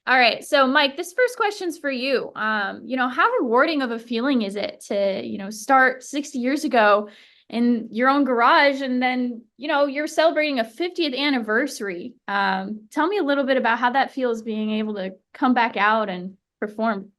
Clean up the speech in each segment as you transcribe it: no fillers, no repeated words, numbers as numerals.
All right. So, Mike, this first question's for you. How rewarding of a feeling is it to, start 60 years ago in your own garage and then, you're celebrating a 50th anniversary. Tell me a little bit about how that feels being able to come back out and perform.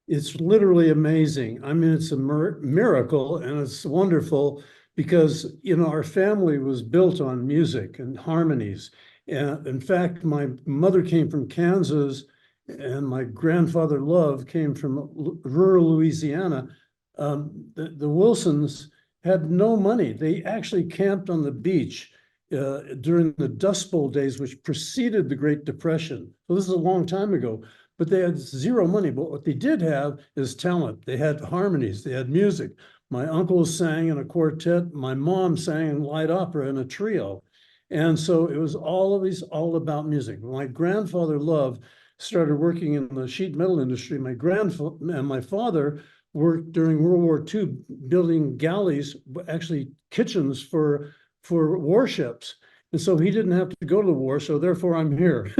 It's literally amazing. I mean, it's a miracle and it's wonderful because, our family was built on music and harmonies. And in fact, my mother came from Kansas and my grandfather Love came from rural Louisiana. The Wilsons had no money. They actually camped on the beach during the Dust Bowl days, which preceded the Great Depression. So this is a long time ago, but they had zero money. But what they did have is talent. They had harmonies, they had music. My uncle sang in a quartet. My mom sang in light opera in a trio. And so it was always all about music. My grandfather Love started working in the sheet metal industry. My grandfather and my father worked during World War II building galleys, actually kitchens for warships. And so he didn't have to go to the war, so therefore I'm here.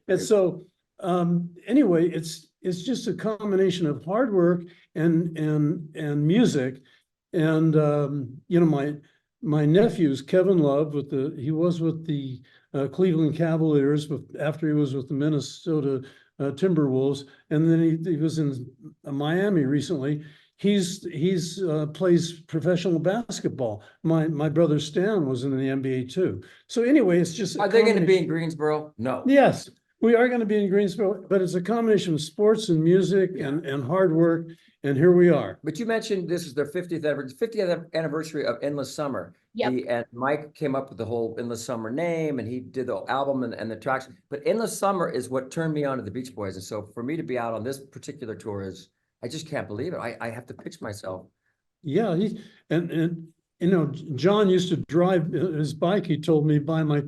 And so anyway, it's just a combination of hard work and music. And my nephew's Kevin Love he was with the Cleveland Cavaliers after he was with the Minnesota Timberwolves, and then he was in Miami recently. He's plays professional basketball. My brother Stan was in the NBA too. So anyway, it's just Are they going to be in Greensboro? No. Yes, we are going to be in Greensboro, but it's a combination of sports and music and hard work, and here we are. But you mentioned this is their 50th anniversary of Endless Summer. Yep. And Mike came up with the whole Endless Summer name, and he did the album and the tracks. But Endless Summer is what turned me on to the Beach Boys. And so for me to be out on this particular tour I just can't believe it. I have to pitch myself. Yeah, John used to drive his bike, he told me, by my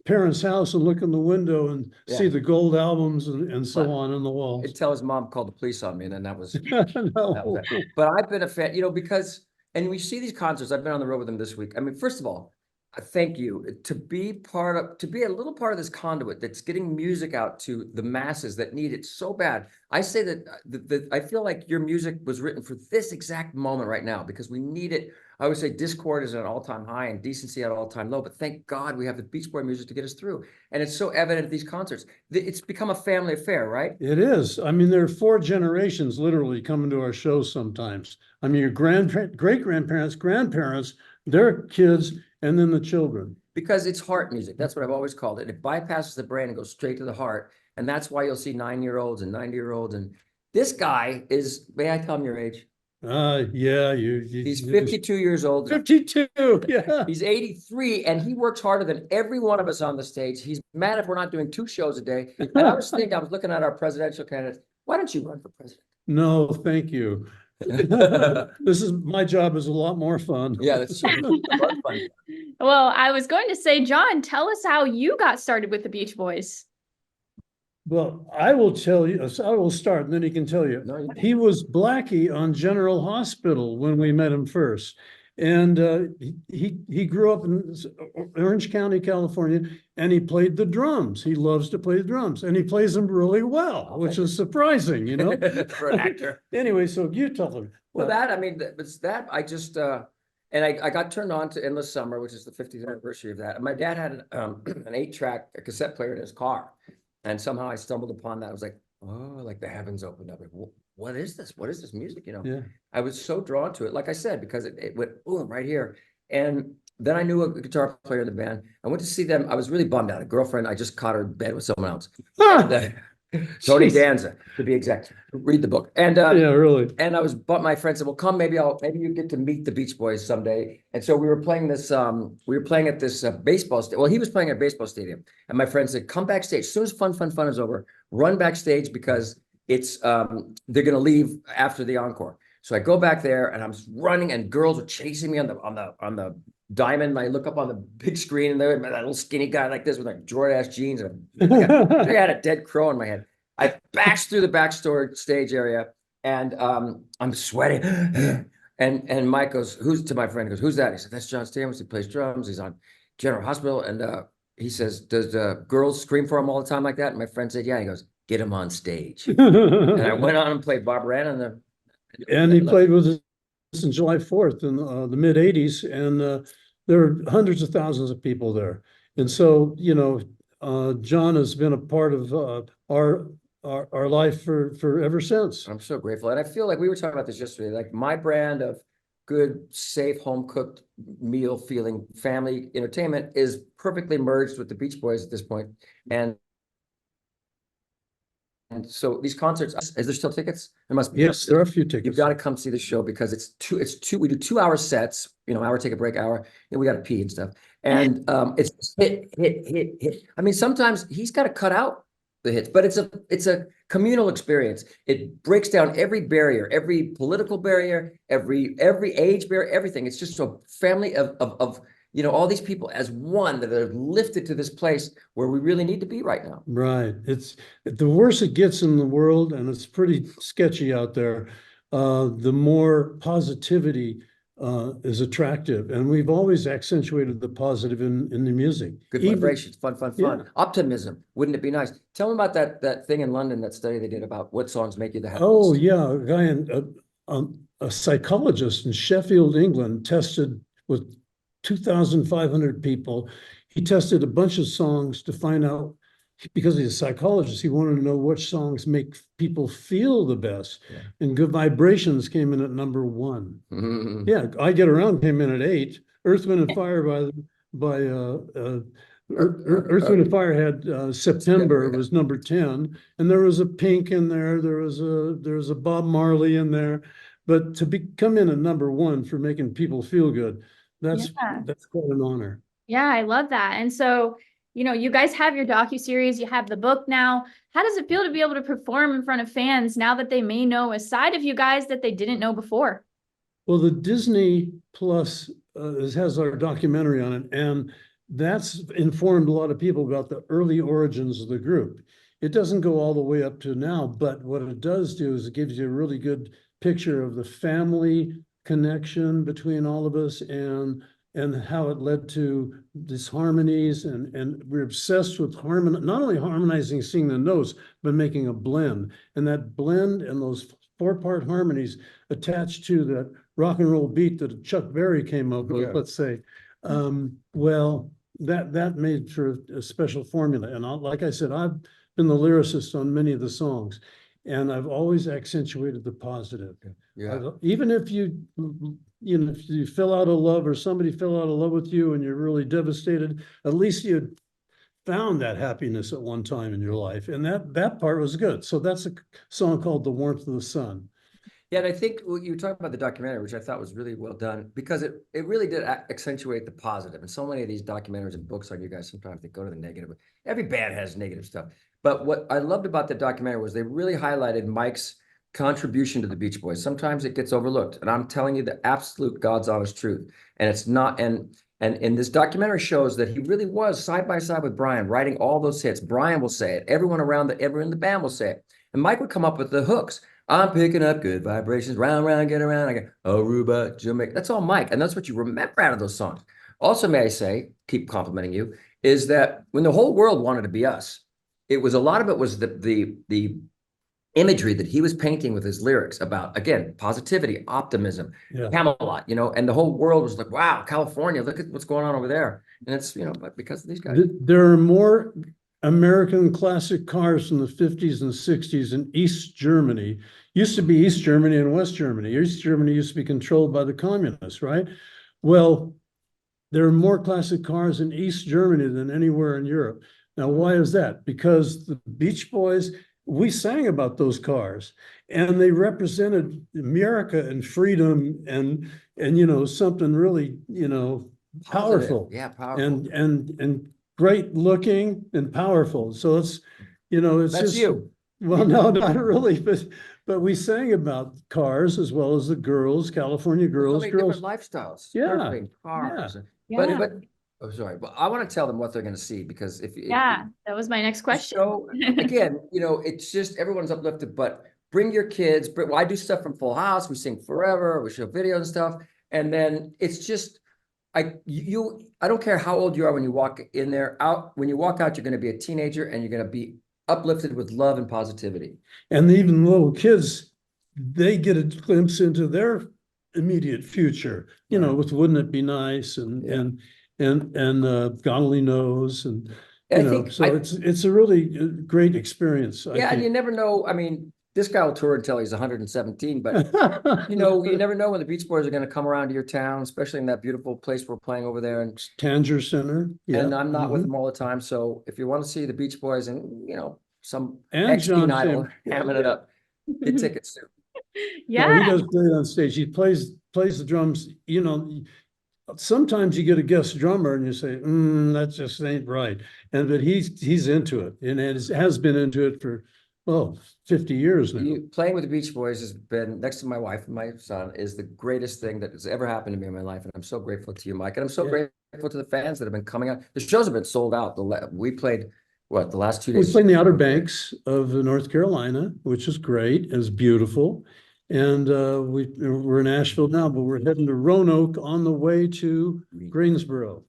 parents' house and look in the window and see the gold albums and so on the walls. Until his mom called the police on me, and then that was, No. that was it. But I've been a fan, because, and we see these concerts, I've been on the road with them this week. I mean, first of all, thank you to be a little part of this conduit that's getting music out to the masses that need it so bad. I say that I feel like your music was written for this exact moment right now because we need it. I always say discord is at an all-time high and decency at an all-time low, but thank God we have the Beach Boy music to get us through. And it's so evident at these concerts. It's become a family affair, right? It is. I mean, there are 4 generations literally coming to our shows sometimes. I mean, your great-grandparents, grandparents, their kids, and then the children. Because it's heart music. That's what I've always called it. It bypasses the brain and goes straight to the heart. And that's why you'll see 9-year-olds and 90-year-olds. And this guy is, may I tell him your age? Yeah, he's 52 years old. 52, yeah. He's 83, and he works harder than every one of us on the stage. He's mad if we're not doing 2 shows a day. And I was looking at our presidential candidates. Why don't you run for president? No, thank you. My job is a lot more fun. Yeah, that's true. Well, I was going to say, John, tell us how you got started with the Beach Boys. Well, I will tell you, I will start and then he can tell you. No, he was Blackie on General Hospital when we met him first. And he grew up in Orange County, California, and he played the drums. He loves to play the drums, and he plays them really well, which is surprising, for an actor. Anyway, so you tell them. Well, I just, and I got turned on to Endless Summer, which is the 50th anniversary of that. And my dad had an 8-track cassette player in his car. And somehow I stumbled upon that. I was like, oh, like the heavens opened up. Like, what is this? What is this music? Yeah. I was so drawn to it, like I said, because it went boom right here. And then I knew a guitar player in the band. I went to see them. I was really bummed out. A girlfriend, I just caught her in bed with someone else. Tony Danza, to be exact. Read the book. And yeah, really. And but my friend said, well, come, maybe you get to meet the Beach Boys someday. And so we were playing this, at this baseball stadium. Well, he was playing at a baseball stadium. And my friend said, come backstage. As soon as fun is over, run backstage because it's, they're going to leave after the encore. So I go back there and I'm running and girls are chasing me on the diamond. And I look up on the big screen and there, that little skinny guy like this with like Jordan-ass jeans. And I had a dead crow in my head. I bashed through the backstage area and I'm sweating. And Mike goes, to my friend, he goes, who's that? He said, that's John Stamos. He plays drums. He's on General Hospital. And he says, does the girls scream for him all the time like that? And my friend said, yeah. He goes, get him on stage. And I went on and played Barbara Ann And he played with us in July 4th in the mid 80s. And there were hundreds of thousands of people there. And so, John has been a part of our life for ever since. I'm so grateful. And I feel like we were talking about this yesterday, like my brand of good, safe, home cooked meal feeling family entertainment is perfectly merged with the Beach Boys at this point. And so these concerts, is there still tickets? There must be. Yes, there are a few tickets. You've got to come see the show because it's two, we do 2 hour sets, hour, take a break, hour, and we got to pee and stuff. And it's hit. I mean, sometimes he's got to cut out the hits, but it's a communal experience. It breaks down every barrier, every political barrier, every age barrier, everything. It's just a family of all these people as one that are lifted to this place where we really need to be right now. Right. It's the worse it gets in the world, and it's pretty sketchy out there, the more positivity is attractive. And we've always accentuated the positive in the music. Good vibrations, fun. Yeah. Optimism. Wouldn't it be nice? Tell me about that thing in London, that study they did about what songs make you the happiest. Oh, yeah. A guy, a psychologist in Sheffield, England, tested with 2,500 people. He tested a bunch of songs to find out, because he's a psychologist, he wanted to know which songs make people feel the best. Yeah. And Good Vibrations came in at number 1. Mm-hmm. Yeah, I Get Around came in at 8. Earth, Wind and Fire Earth, Wind and Fire had September was number 10, and there was a Pink in there. There was a Bob Marley in there, but to come in at number 1 for making people feel good, that's quite an honor. Yeah, I love that. And so, you guys have your docuseries, you have the book now. How does it feel to be able to perform in front of fans now that they may know a side of you guys that they didn't know before? Well, the Disney Plus has our documentary on it, and that's informed a lot of people about the early origins of the group. It doesn't go all the way up to now, but what it does do is it gives you a really good picture of the family connection between all of us and how it led to these harmonies, and we're obsessed with not only harmonizing, singing the notes, but making a blend. And that blend and those 4-part harmonies attached to that rock and roll beat that Chuck Berry came up with, let's say, well, that made for a special formula. And like I said, I've been the lyricist on many of the songs, and I've always accentuated the positive. Yeah. Even if if you fell out of love, or somebody fell out of love with you and you're really devastated, at least you found that happiness at one time in your life. And that part was good. So that's a song called The Warmth of the Sun. Yeah, and I think you were talking about the documentary, which I thought was really well done, because it really did accentuate the positive. And so many of these documentaries and books on you guys, sometimes they go to the negative. Every band has negative stuff. But what I loved about the documentary was they really highlighted Mike's contribution to the Beach Boys. Sometimes it gets overlooked. And I'm telling you the absolute God's honest truth. And it's not, and this documentary shows that he really was side by side with Brian, writing all those hits. Brian will say it. Everyone in the band will say it. And Mike would come up with the hooks. I'm picking up good vibrations, round, round, get around. I go, Aruba, Jamaica. That's all Mike. And that's what you remember out of those songs. Also, may I say, keep complimenting you, is that when the whole world wanted to be us, it was a lot of it was the imagery that he was painting with his lyrics about, again, positivity, optimism, Camelot, and the whole world was like, wow, California, look at what's going on over there. And it's, because of these guys. There are more American classic cars from the 50s and 60s in East Germany. Used to be East Germany and West Germany. East Germany used to be controlled by the communists, right? Well, there are more classic cars in East Germany than anywhere in Europe. Now, why is that? Because the Beach Boys, we sang about those cars, and they represented America and freedom and something really, powerful. Yeah, powerful. And great looking and powerful. So it's That's just you. Well, no, not really, but we sang about cars as well as the girls, California girls, Different lifestyles. Yeah. Surfing, cars. Yeah. But oh, sorry, but I want to tell them what they're going to see, because that was my next question. So again, it's just everyone's uplifted, but bring your kids. I do stuff from Full House. We sing forever. We show videos and stuff. And then it's just, I don't care how old you are when you walk in there, when you walk out, you're gonna be a teenager and you're gonna be uplifted with love and positivity. And even little kids, they get a glimpse into their immediate future, you know, Right. with Wouldn't It Be Nice and, Yeah. God Only Knows and, I you know, think so I- it's a really great experience, I Yeah, and you think. never know. I mean, this guy will tour until he's 117, but you know, you never know when the Beach Boys are gonna come around to your town, especially in that beautiful place we're playing over there. And Tanger Center, yeah. and I'm not with mhm. them all the time. So if you want to see the Beach Boys and, you know, some And ex-teen John idol Tim. hamming it up, get tickets soon. No, Yeah. he does play it on stage. He plays the drums, you know. Sometimes you get a guest drummer and you say, that just ain't right. And but he's into it and has been into it for 50 years now. Playing with the Beach Boys has been, next to my wife and my son, is the greatest thing that has ever happened to me in my life. And I'm so grateful to you, Mike. And I'm so Yeah. grateful to the fans that have been coming out. The shows have been sold out. We played, what, the last 2 We days? played in the Outer Banks of North Carolina, which is great. It's beautiful. And we're in Asheville now, but we're heading to Roanoke on the way to Greensboro.